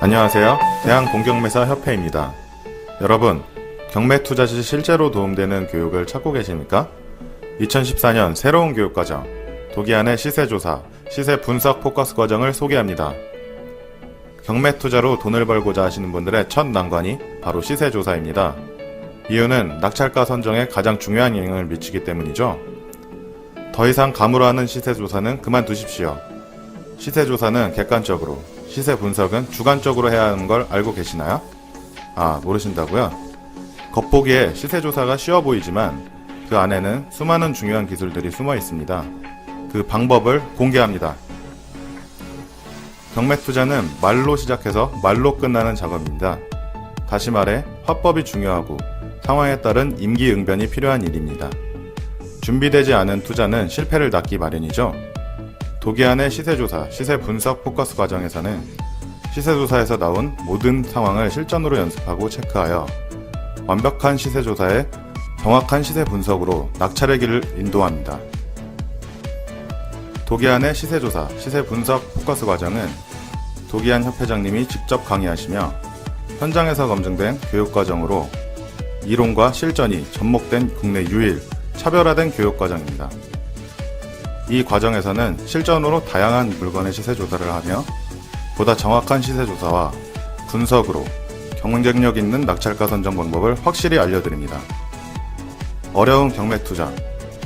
안녕하세요. 대한공경매사협회입니다. 여러분, 경매 투자 시 실제로 도움되는 교육을 찾고 계십니까? 2014년 새로운 교육과정, 도기안의 시세조사, 시세 분석 포커스 과정을 소개합니다. 경매 투자로 돈을 벌고자 하시는 분들의 첫 난관이 바로 시세조사입니다. 이유는 낙찰가 선정에 가장 중요한 영향을 미치기 때문이죠. 더 이상 가물어하는 시세조사는 그만두십시오. 시세조사는 객관적으로, 시세 분석은 주관적으로 해야 하는 걸 알고 계시나요? 모르신다고요? 겉보기에 시세조사가 쉬워 보이지만 그 안에는 수많은 중요한 기술들이 숨어 있습니다. 그 방법을 공개합니다. 경매 투자는 말로 시작해서 말로 끝나는 작업입니다. 다시 말해 화법이 중요하고 상황에 따른 임기응변이 필요한 일입니다. 준비되지 않은 투자는 실패를 낳기 마련이죠. 도기안의 시세조사, 시세분석 포커스 과정에서는 시세조사에서 나온 모든 상황을 실전으로 연습하고 체크하여 완벽한 시세조사에 정확한 시세분석으로 낙찰의 길을 인도합니다. 도기안의 시세조사, 시세분석 포커스 과정은 도기안 협회장님이 직접 강의하시며 현장에서 검증된 교육과정으로 이론과 실전이 접목된 국내 유일 차별화된 교육과정입니다. 이 과정에서는 실전으로 다양한 물건의 시세조사를 하며 보다 정확한 시세조사와 분석으로 경쟁력 있는 낙찰가 선정 방법을 확실히 알려드립니다. 어려운 경매 투자,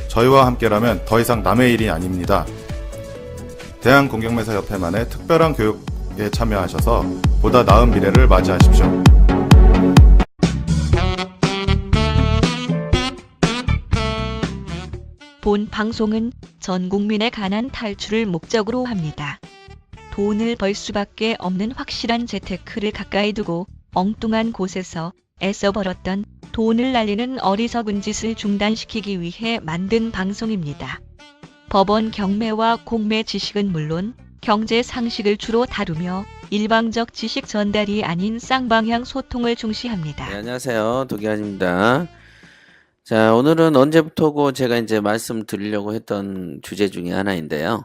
저희와 함께라면 더 이상 남의 일이 아닙니다. 대한공경매사협회만의 특별한 교육에 참여하셔서 보다 나은 미래를 맞이하십시오. 본 방송은 전 국민의 가난 탈출을 목적으로 합니다. 돈을 벌 수밖에 없는 확실한 재테크를 가까이 두고 엉뚱한 곳에서 애써 벌었던 돈을 날리는 어리석은 짓을 중단시키기 위해 만든 방송입니다. 법원 경매와 공매 지식은 물론 경제 상식을 주로 다루며 일방적 지식 전달이 아닌 쌍방향 소통을 중시합니다. 네, 안녕하세요. 도기안입니다. 자, 오늘은 언제부터고 제가 이제 말씀드리려고 했던 주제 중에 하나인데요.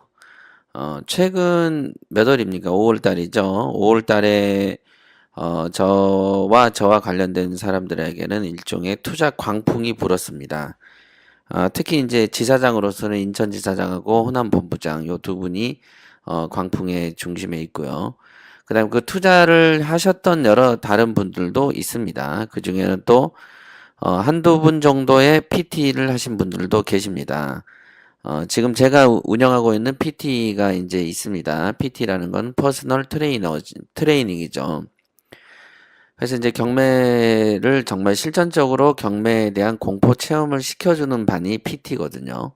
최근 몇 월입니까? 5월 달이죠. 5월 달에 저와 관련된 사람들에게는 일종의 투자 광풍이 불었습니다. 특히 이제 지사장으로서는 인천지사장하고 호남본부장 요 두 분이 광풍의 중심에 있고요. 그다음 그 투자를 하셨던 여러 다른 분들도 있습니다. 그 중에는 또 한두 분 정도의 PT를 하신 분들도 계십니다. 지금 제가 운영하고 있는 PT가 이제 있습니다. PT라는 건 퍼스널 트레이닝이죠. 그래서 이제 경매를 정말 실전적으로 경매에 대한 공포 체험을 시켜주는 반이 PT거든요.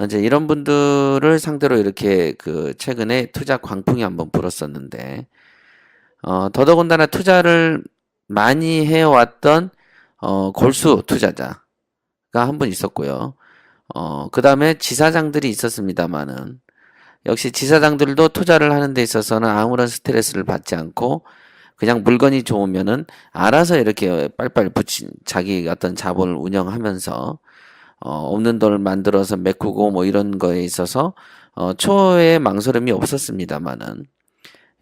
이제 이런 분들을 상대로 이렇게 최근에 투자 광풍이 한번 불었었는데, 더더군다나 투자를 많이 해왔던 골수 투자자가 한 분 있었고요. 그 다음에 지사장들이 있었습니다만은, 역시 지사장들도 투자를 하는 데 있어서는 아무런 스트레스를 받지 않고, 그냥 물건이 좋으면은 알아서 이렇게 빨빨 붙인 자기 어떤 자본을 운영하면서, 없는 돈을 만들어서 메꾸고 뭐 이런 거에 있어서, 초의 망설임이 없었습니다만은,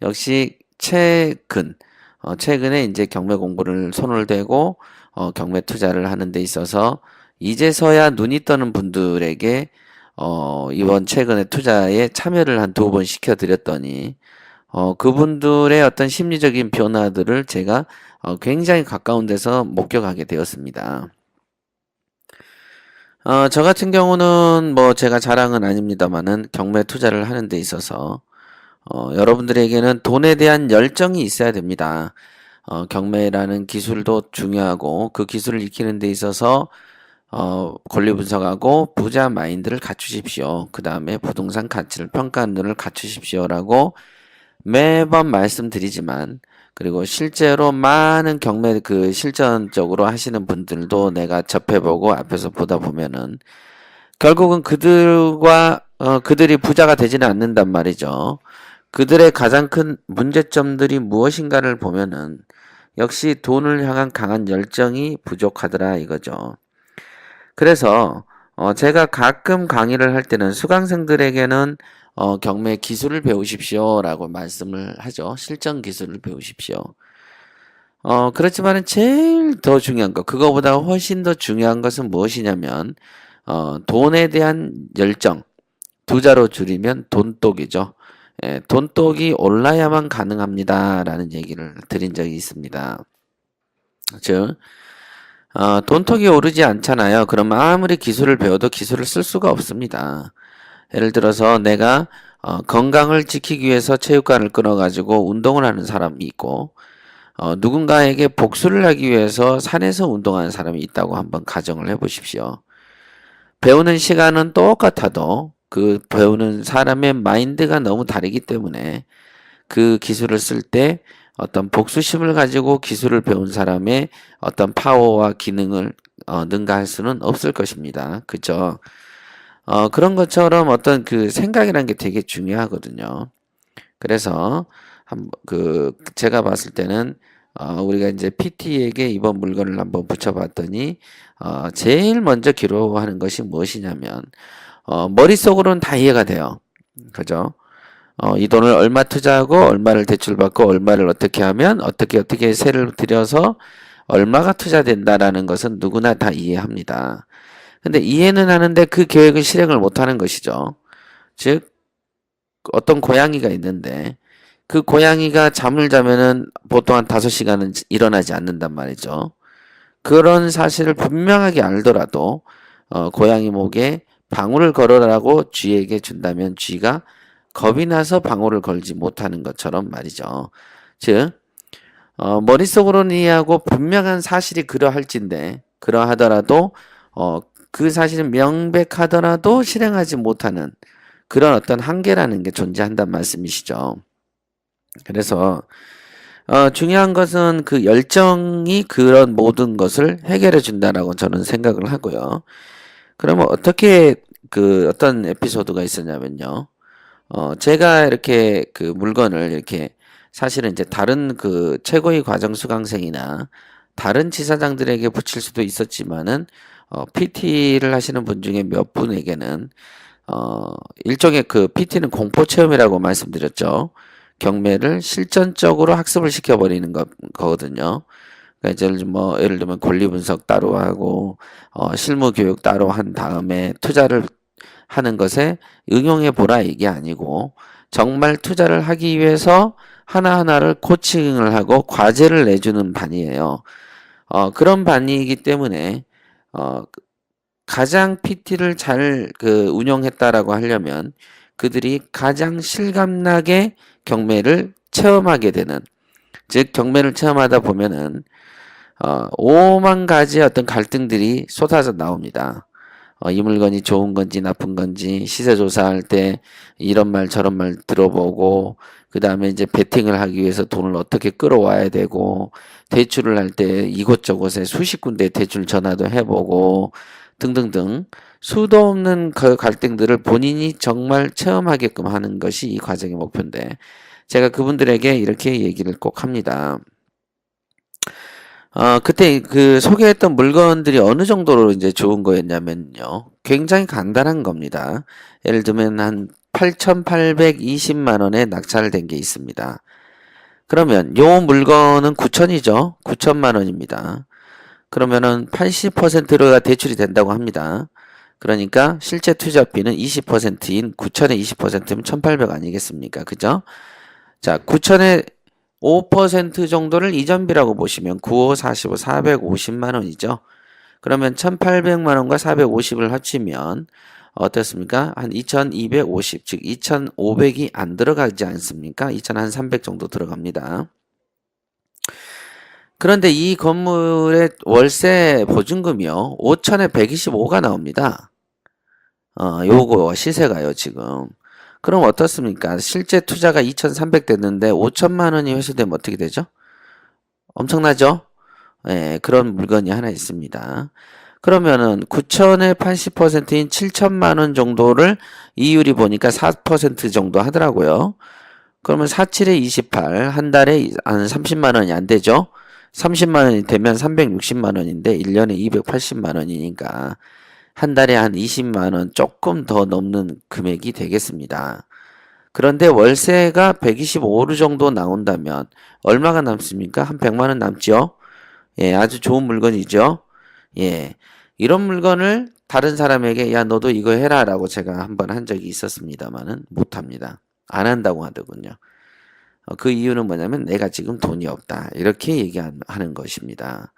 역시 최근에 이제 경매 공부를 손을 대고, 경매 투자를 하는 데 있어서 이제서야 눈이 떠는 분들에게 이번 최근에 투자에 참여를 한 두 번 시켜드렸더니 그분들의 어떤 심리적인 변화들을 제가 굉장히 가까운 데서 목격하게 되었습니다. 저 같은 경우는 뭐 제가 자랑은 아닙니다만은 경매 투자를 하는 데 있어서 여러분들에게는 돈에 대한 열정이 있어야 됩니다. 경매라는 기술도 중요하고 그 기술을 익히는 데 있어서 권리 분석하고 부자 마인드를 갖추십시오. 그 다음에 부동산 가치를 평가하는 눈을 갖추십시오라고 매번 말씀드리지만, 그리고 실제로 많은 경매 실전적으로 하시는 분들도 내가 접해보고 앞에서 보다 보면은 결국은 그들이 부자가 되지는 않는단 말이죠. 그들의 가장 큰 문제점들이 무엇인가를 보면은 역시 돈을 향한 강한 열정이 부족하더라 이거죠. 그래서 제가 가끔 강의를 할 때는 수강생들에게는 경매 기술을 배우십시오라고 말씀을 하죠. 실전 기술을 배우십시오. 그렇지만은 제일 더 중요한 것, 그거보다 훨씬 더 중요한 것은 무엇이냐면, 돈에 대한 열정, 두자로 줄이면 돈독이죠. 예, 돈독이 올라야만 가능합니다라는 얘기를 드린 적이 있습니다. 즉, 돈독이 오르지 않잖아요. 그러면 아무리 기술을 배워도 기술을 쓸 수가 없습니다. 예를 들어서 내가 건강을 지키기 위해서 체육관을 끊어가지고 운동을 하는 사람이 있고, 누군가에게 복수를 하기 위해서 산에서 운동하는 사람이 있다고 한번 가정을 해보십시오. 배우는 시간은 똑같아도 그 배우는 사람의 마인드가 너무 다르기 때문에 그 기술을 쓸 때 어떤 복수심을 가지고 기술을 배운 사람의 어떤 파워와 기능을 능가할 수는 없을 것입니다. 그죠? 그런 것처럼 어떤 그 생각이라는 게 되게 중요하거든요. 그래서 제가 봤을 때는 우리가 이제 PT에게 이번 물건을 한번 붙여봤더니 제일 먼저 기록하는 것이 무엇이냐면 머릿속으로는 다 이해가 돼요. 그죠? 이 돈을 얼마 투자하고 얼마를 대출받고 얼마를 어떻게 하면 어떻게 세를 들여서 얼마가 투자된다라는 것은 누구나 다 이해합니다. 근데 이해는 하는데 그 계획을 실행을 못하는 것이죠. 즉 어떤 고양이가 있는데 그 고양이가 잠을 자면은 보통 한 5시간은 일어나지 않는단 말이죠. 그런 사실을 분명하게 알더라도 고양이 목에 방울을 걸어라고 쥐에게 준다면 쥐가 겁이 나서 방울을 걸지 못하는 것처럼 말이죠. 즉 머릿속으로는 이해하고 분명한 사실이 그러할진데 그러하더라도 그 사실은 명백하더라도 실행하지 못하는 그런 어떤 한계라는 게 존재한단 말씀이시죠. 그래서 중요한 것은 그 열정이 그런 모든 것을 해결해 준다라고 저는 생각을 하고요. 그러면 어떻게 어떤 에피소드가 있었냐면요. 제가 이렇게 그 물건을 이렇게 사실은 이제 다른 그 최고위 과정 수강생이나 다른 지사장들에게 붙일 수도 있었지만은 PT를 하시는 분 중에 몇 분에게는 일종의 그 PT는 공포 체험이라고 말씀드렸죠. 경매를 실전적으로 학습을 시켜버리는 거거든요. 그러니까 예를 들면 권리 분석 따로 하고 실무 교육 따로 한 다음에 투자를 하는 것에 응용해 보라 이게 아니고 정말 투자를 하기 위해서 하나하나를 코칭을 하고 과제를 내주는 반이에요. 그런 반이기 때문에 가장 PT를 잘 운영했다라고 하려면 그들이 가장 실감나게 경매를 체험하게 되는, 즉 경매를 체험하다 보면은 5만 가지의 어떤 갈등들이 쏟아져 나옵니다. 이 물건이 좋은 건지 나쁜 건지 시세 조사할 때 이런 말 저런 말 들어보고 그 다음에 이제 베팅을 하기 위해서 돈을 어떻게 끌어와야 되고 대출을 할 때 이곳저곳에 수십 군데 대출 전화도 해보고 등등등 수도 없는 그 갈등들을 본인이 정말 체험하게끔 하는 것이 이 과정의 목표인데 제가 그분들에게 이렇게 얘기를 꼭 합니다. 그때 그 소개했던 물건들이 어느 정도로 이제 좋은 거였냐면요. 굉장히 간단한 겁니다. 예를 들면 한 8,820만 원에 낙찰된 게 있습니다. 그러면 요 물건은 9천이죠. 9천만 원입니다. 그러면은 80%가 대출이 된다고 합니다. 그러니까 실제 투자비는 20%인 9천에 20%면 1,800 아니겠습니까? 그죠? 자, 9천에 5% 정도를 이전비라고 보시면 95, 45, 450만 원이죠. 그러면 1,800만 원과 450을 합치면 어떻습니까? 한 2,250, 즉 2,500이 안 들어가지 않습니까? 2,300 정도 들어갑니다. 그런데 이 건물의 월세 보증금이요. 5천에 125가 나옵니다. 요거 시세가요, 지금. 그럼 어떻습니까? 실제 투자가 2,300 됐는데 5천만 원이 회수되면 어떻게 되죠? 엄청나죠? 예, 그런 물건이 하나 있습니다. 그러면은 9천의 80%인 7천만 원 정도를 이율이 보니까 4% 정도 하더라고요. 그러면 47에 28, 한 달에 한 30만 원이 안 되죠? 30만 원이 되면 360만 원인데 1년에 280만 원이니까 한 달에 한 20만 원 조금 더 넘는 금액이 되겠습니다. 그런데 월세가 125루 정도 나온다면 얼마가 남습니까? 한 100만 원 남죠? 예, 아주 좋은 물건이죠? 예. 이런 물건을 다른 사람에게 야, 너도 이거 해라 라고 제가 한번 한 적이 있었습니다만은 못 합니다. 안 한다고 하더군요. 그 이유는 뭐냐면 내가 지금 돈이 없다. 이렇게 얘기하는 것입니다.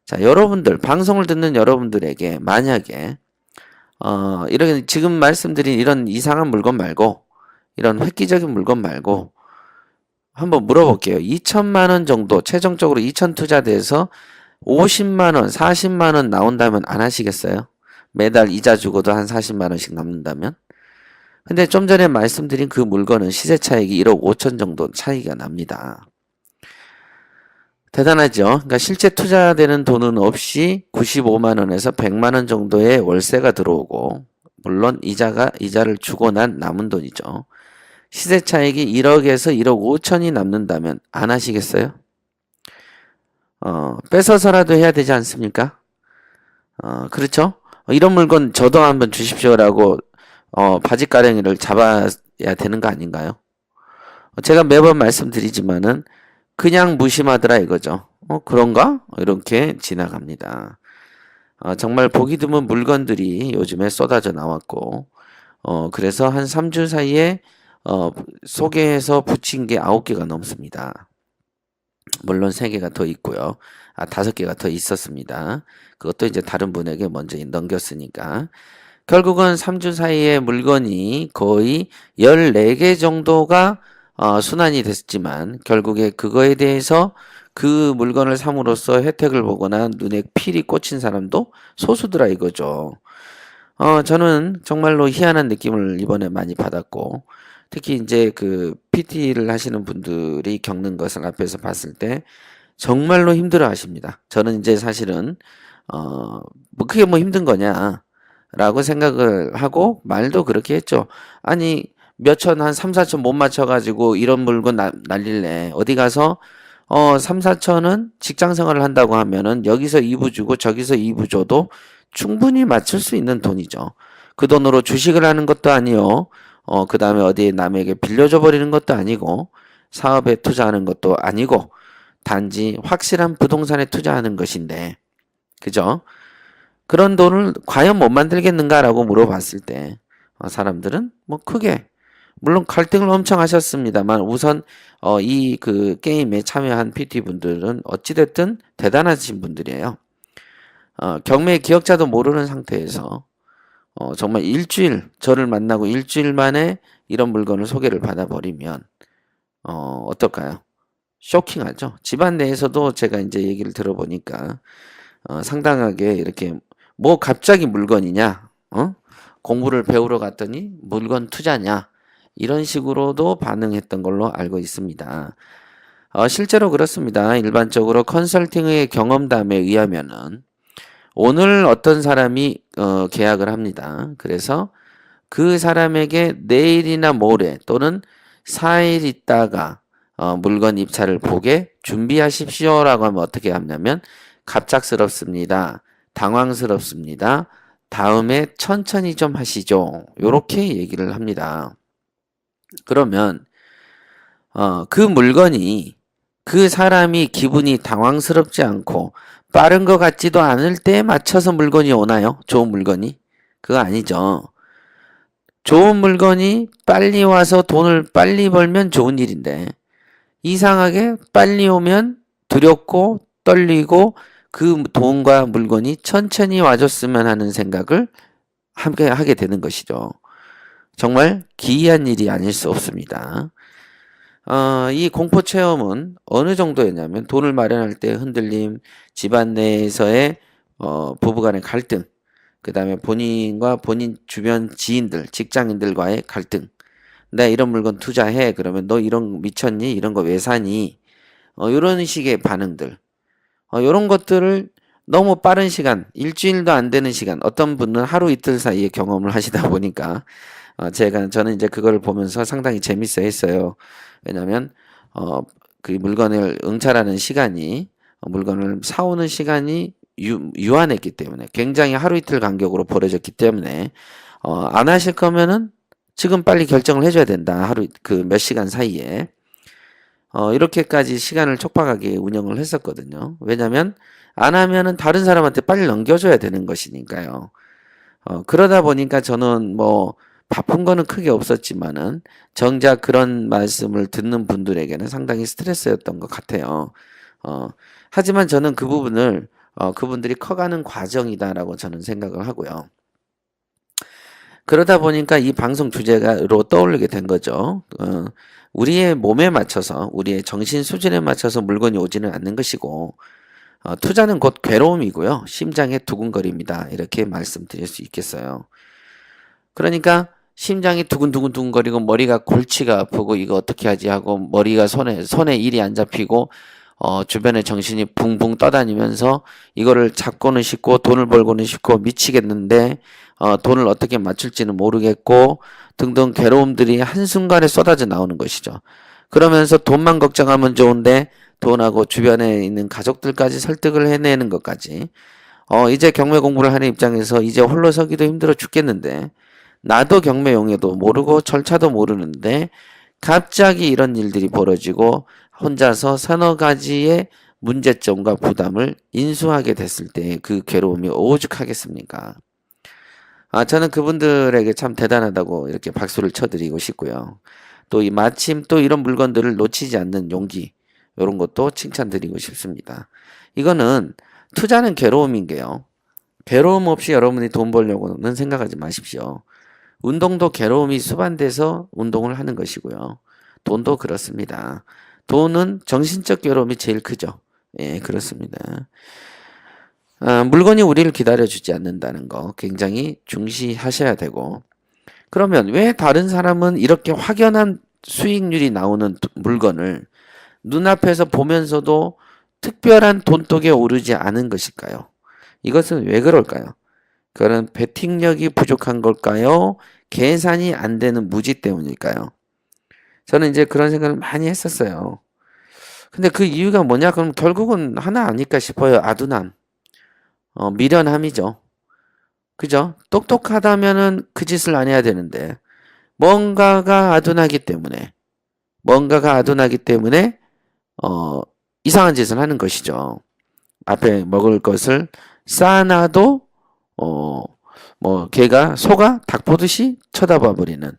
자, 여러분들, 방송을 듣는 여러분들에게 만약에, 이런, 지금 말씀드린 이런 이상한 물건 말고, 이런 획기적인 물건 말고, 한번 물어볼게요. 2천만 원 정도, 최종적으로 2천 투자돼서 50만 원, 40만 원 나온다면 안 하시겠어요? 매달 이자 주고도 한 40만 원씩 남는다면? 근데 좀 전에 말씀드린 그 물건은 시세 차익이 1억 5천 정도 차이가 납니다. 대단하죠? 그러니까 실제 투자되는 돈은 없이 95만 원에서 100만 원 정도의 월세가 들어오고, 물론 이자를 주고 난 남은 돈이죠. 시세 차익이 1억에서 1억 5천이 남는다면 안 하시겠어요? 뺏어서라도 해야 되지 않습니까? 그렇죠? 이런 물건 저도 한번 주십시오라고 바지가랑이를 잡아야 되는 거 아닌가요? 제가 매번 말씀드리지만은 그냥 무심하더라 이거죠. 그런가? 이렇게 지나갑니다. 정말 보기 드문 물건들이 요즘에 쏟아져 나왔고, 그래서 한 3주 사이에 소개해서 붙인 게 9개가 넘습니다. 물론 3개가 더 있고요. 5개가 더 있었습니다. 그것도 이제 다른 분에게 먼저 넘겼으니까. 결국은 3주 사이에 물건이 거의 14개 정도가 순환이 됐지만 결국에 그거에 대해서 그 물건을 삼으로써 혜택을 보거나 눈에 필이 꽂힌 사람도 소수더라 이거죠. 저는 정말로 희한한 느낌을 이번에 많이 받았고, 특히 이제 그 PT를 하시는 분들이 겪는 것을 앞에서 봤을 때 정말로 힘들어 하십니다. 저는 이제 사실은, 뭐 그게 뭐 힘든 거냐 라고 생각을 하고 말도 그렇게 했죠. 아니, 몇천, 한 3, 4천 못 맞춰가지고 이런 물건 날릴래. 어디 가서, 3, 4천은 직장 생활을 한다고 하면은 여기서 2부 주고 저기서 2부 줘도 충분히 맞출 수 있는 돈이죠. 그 돈으로 주식을 하는 것도 아니요. 그 다음에 어디에 남에게 빌려줘 버리는 것도 아니고, 사업에 투자하는 것도 아니고, 단지 확실한 부동산에 투자하는 것인데, 그죠? 그런 돈을 과연 못 만들겠는가라고 물어봤을 때, 사람들은 뭐 크게, 물론 갈등을 엄청 하셨습니다만, 우선, 이 그 게임에 참여한 PT분들은 어찌됐든 대단하신 분들이에요. 경매 기억자도 모르는 상태에서, 정말 저를 만나고 일주일 만에 이런 물건을 소개를 받아버리면, 어떨까요? 쇼킹하죠? 집안 내에서도 제가 이제 얘기를 들어보니까, 상당하게 이렇게, 뭐 갑자기 물건이냐? 공부를 배우러 갔더니 물건 투자냐? 이런 식으로도 반응했던 걸로 알고 있습니다. 실제로 그렇습니다. 일반적으로 컨설팅의 경험담에 의하면은, 오늘 어떤 사람이 계약을 합니다. 그래서 그 사람에게 내일이나 모레 또는 4일 있다가 물건 입찰을 보게 준비하십시오라고 하면 어떻게 하냐면 갑작스럽습니다. 당황스럽습니다. 다음에 천천히 좀 하시죠. 요렇게 얘기를 합니다. 그러면 그 물건이 그 사람이 기분이 당황스럽지 않고 빠른 것 같지도 않을 때에 맞춰서 물건이 오나요? 좋은 물건이? 그거 아니죠. 좋은 물건이 빨리 와서 돈을 빨리 벌면 좋은 일인데, 이상하게 빨리 오면 두렵고 떨리고 그 돈과 물건이 천천히 와줬으면 하는 생각을 함께 하게 되는 것이죠. 정말 기이한 일이 아닐 수 없습니다. 이 공포 체험은 어느 정도였냐면 돈을 마련할 때 흔들림, 집안 내에서의 부부간의 갈등, 그 다음에 본인과 본인 주변 지인들, 직장인들과의 갈등. 나 이런 물건 투자해. 그러면 너 이런 거 미쳤니? 이런 거 왜 사니? 이런 식의 반응들. 이런 것들을 너무 빠른 시간, 일주일도 안 되는 시간, 어떤 분은 하루 이틀 사이에 경험을 하시다 보니까 저는 이제 그걸 보면서 상당히 재밌어 했어요. 왜냐면 그 물건을 응찰하는 시간이, 물건을 사오는 시간이 유한했기 때문에 굉장히 하루 이틀 간격으로 벌어졌기 때문에 안 하실 거면은 지금 빨리 결정을 해줘야 된다. 하루 그 몇 시간 사이에 이렇게까지 시간을 촉박하게 운영을 했었거든요. 왜냐하면 안 하면은 다른 사람한테 빨리 넘겨줘야 되는 것이니까요. 그러다 보니까 저는 뭐 바쁜 거는 크게 없었지만은 정작 그런 말씀을 듣는 분들에게는 상당히 스트레스였던 것 같아요. 하지만 저는 그 부분을 그분들이 커가는 과정이다라고 저는 생각을 하고요. 그러다 보니까 이 방송 주제로 떠올리게 된 거죠. 우리의 몸에 맞춰서, 우리의 정신 수준에 맞춰서 물건이 오지는 않는 것이고, 투자는 곧 괴로움이고요. 심장의 두근거림이다. 이렇게 말씀드릴 수 있겠어요. 그러니까 심장이 두근두근두근거리고 머리가 골치가 아프고 이거 어떻게 하지 하고 머리가 손에 일이 안 잡히고 주변에 정신이 붕붕 떠다니면서 이거를 잡고는 싶고 돈을 벌고는 싶고 미치겠는데 돈을 어떻게 맞출지는 모르겠고 등등 괴로움들이 한순간에 쏟아져 나오는 것이죠. 그러면서 돈만 걱정하면 좋은데 돈하고 주변에 있는 가족들까지 설득을 해내는 것까지 이제 경매 공부를 하는 입장에서 이제 홀로 서기도 힘들어 죽겠는데 나도 경매 용어도 모르고 절차도 모르는데 갑자기 이런 일들이 벌어지고 혼자서 서너 가지의 문제점과 부담을 인수하게 됐을 때 그 괴로움이 오죽하겠습니까? 저는 그분들에게 참 대단하다고 이렇게 박수를 쳐드리고 싶고요. 또 마침 또 이런 물건들을 놓치지 않는 용기, 이런 것도 칭찬드리고 싶습니다. 이거는 투자는 괴로움인 게요. 괴로움 없이 여러분이 돈 벌려고는 생각하지 마십시오. 운동도 괴로움이 수반돼서 운동을 하는 것이고요. 돈도 그렇습니다. 돈은 정신적 괴로움이 제일 크죠. 예, 그렇습니다. 물건이 우리를 기다려주지 않는다는 거 굉장히 중시하셔야 되고, 그러면 왜 다른 사람은 이렇게 확연한 수익률이 나오는 물건을 눈앞에서 보면서도 특별한 돈독에 오르지 않은 것일까요? 이것은 왜 그럴까요? 그런 베팅력이 부족한 걸까요? 계산이 안 되는 무지 때문일까요? 저는 이제 그런 생각을 많이 했었어요. 근데 그 이유가 뭐냐? 그럼 결국은 하나 아닐까 싶어요. 아둔함. 미련함이죠. 그죠? 똑똑하다면은 그 짓을 안 해야 되는데, 뭔가가 아둔하기 때문에, 이상한 짓을 하는 것이죠. 앞에 먹을 것을 쌓아놔도, 걔가 소가 닭 보듯이 쳐다봐 버리는.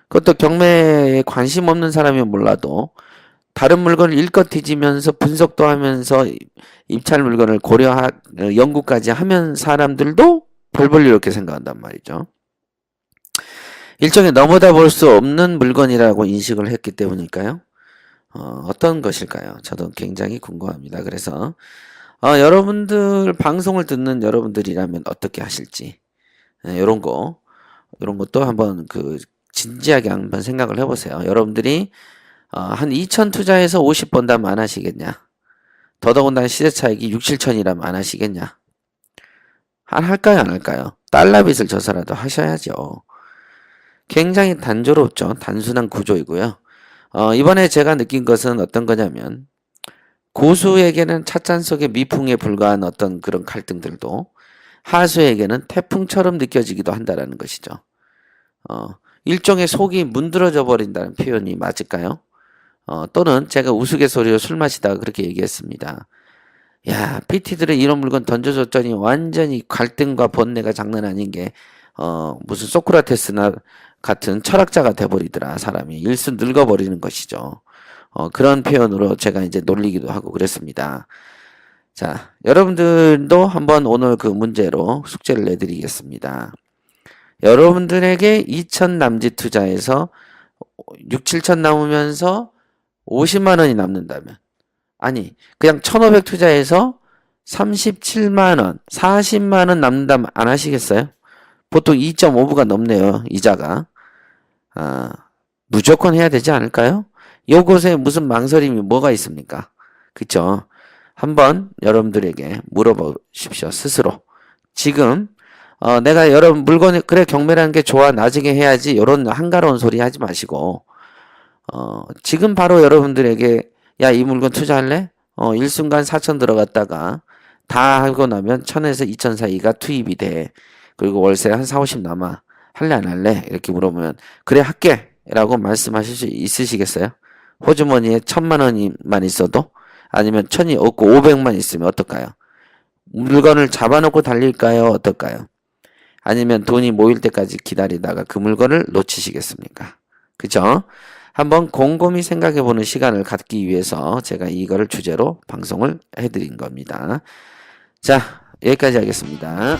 그것도 경매에 관심 없는 사람이 몰라도 다른 물건을 일껏 뒤지면서 분석도 하면서 입찰 물건을 연구까지 하면 사람들도 벌벌 이렇게 생각한단 말이죠. 일종의 넘어다 볼 수 없는 물건이라고 인식을 했기 때문일까요? 어떤 것일까요? 저도 굉장히 궁금합니다. 그래서 여러분들 방송을 듣는 여러분들이라면 어떻게 하실지 이런 것도 한번 진지하게 한번 생각을 해보세요. 여러분들이 한 2천 투자해서 50 번다면 안 하시겠냐? 더더군다나 시세 차익이 6, 7천이라면 안 하시겠냐? 할까요, 안 할까요? 달러빚을 져서라도 하셔야죠. 굉장히 단조롭죠. 단순한 구조이고요. 이번에 제가 느낀 것은 어떤 거냐면, 고수에게는 찻잔 속의 미풍에 불과한 어떤 그런 갈등들도 하수에게는 태풍처럼 느껴지기도 한다라는 것이죠. 일종의 속이 문드러져 버린다는 표현이 맞을까요? 또는 제가 우스갯소리로 술 마시다가 그렇게 얘기했습니다. 야, PT들은 이런 물건 던져줬더니 완전히 갈등과 번뇌가 장난 아닌 게 무슨 소크라테스나 같은 철학자가 돼버리더라. 사람이 일순 늙어버리는 것이죠. 그런 표현으로 제가 이제 놀리기도 하고 그랬습니다. 자, 여러분들도 한번 오늘 그 문제로 숙제를 내드리겠습니다. 여러분들에게 2천 남짓 투자해서 6, 7천 남으면서 50만 원이 남는다면, 아니 그냥 1,500 투자해서 37만 원, 40만 원 남는다면 안 하시겠어요? 보통 2.5부가 넘네요. 이자가. 무조건 해야 되지 않을까요? 요것에 무슨 망설임이 뭐가 있습니까? 그쵸? 한번 여러분들에게 물어보십시오. 스스로. 지금 내가 여러분 물건이 그래 경매라는 게 좋아 나중에 해야지 이런 한가로운 소리 하지 마시고 지금 바로 여러분들에게 야 이 물건 투자할래? 일순간 4천 들어갔다가 다 하고 나면 1000에서 2000 사이가 투입이 돼. 그리고 월세 한 4, 50 남아. 할래 안 할래? 이렇게 물어보면 그래 할게 라고 말씀하실 수 있으시겠어요? 호주머니에 1000만 원만 있어도? 아니면 1000이 없고 500만 있으면 어떨까요? 물건을 잡아놓고 달릴까요? 어떨까요? 아니면 돈이 모일 때까지 기다리다가 그 물건을 놓치시겠습니까? 그죠? 한번 곰곰이 생각해보는 시간을 갖기 위해서 제가 이거를 주제로 방송을 해드린 겁니다. 자, 여기까지 하겠습니다.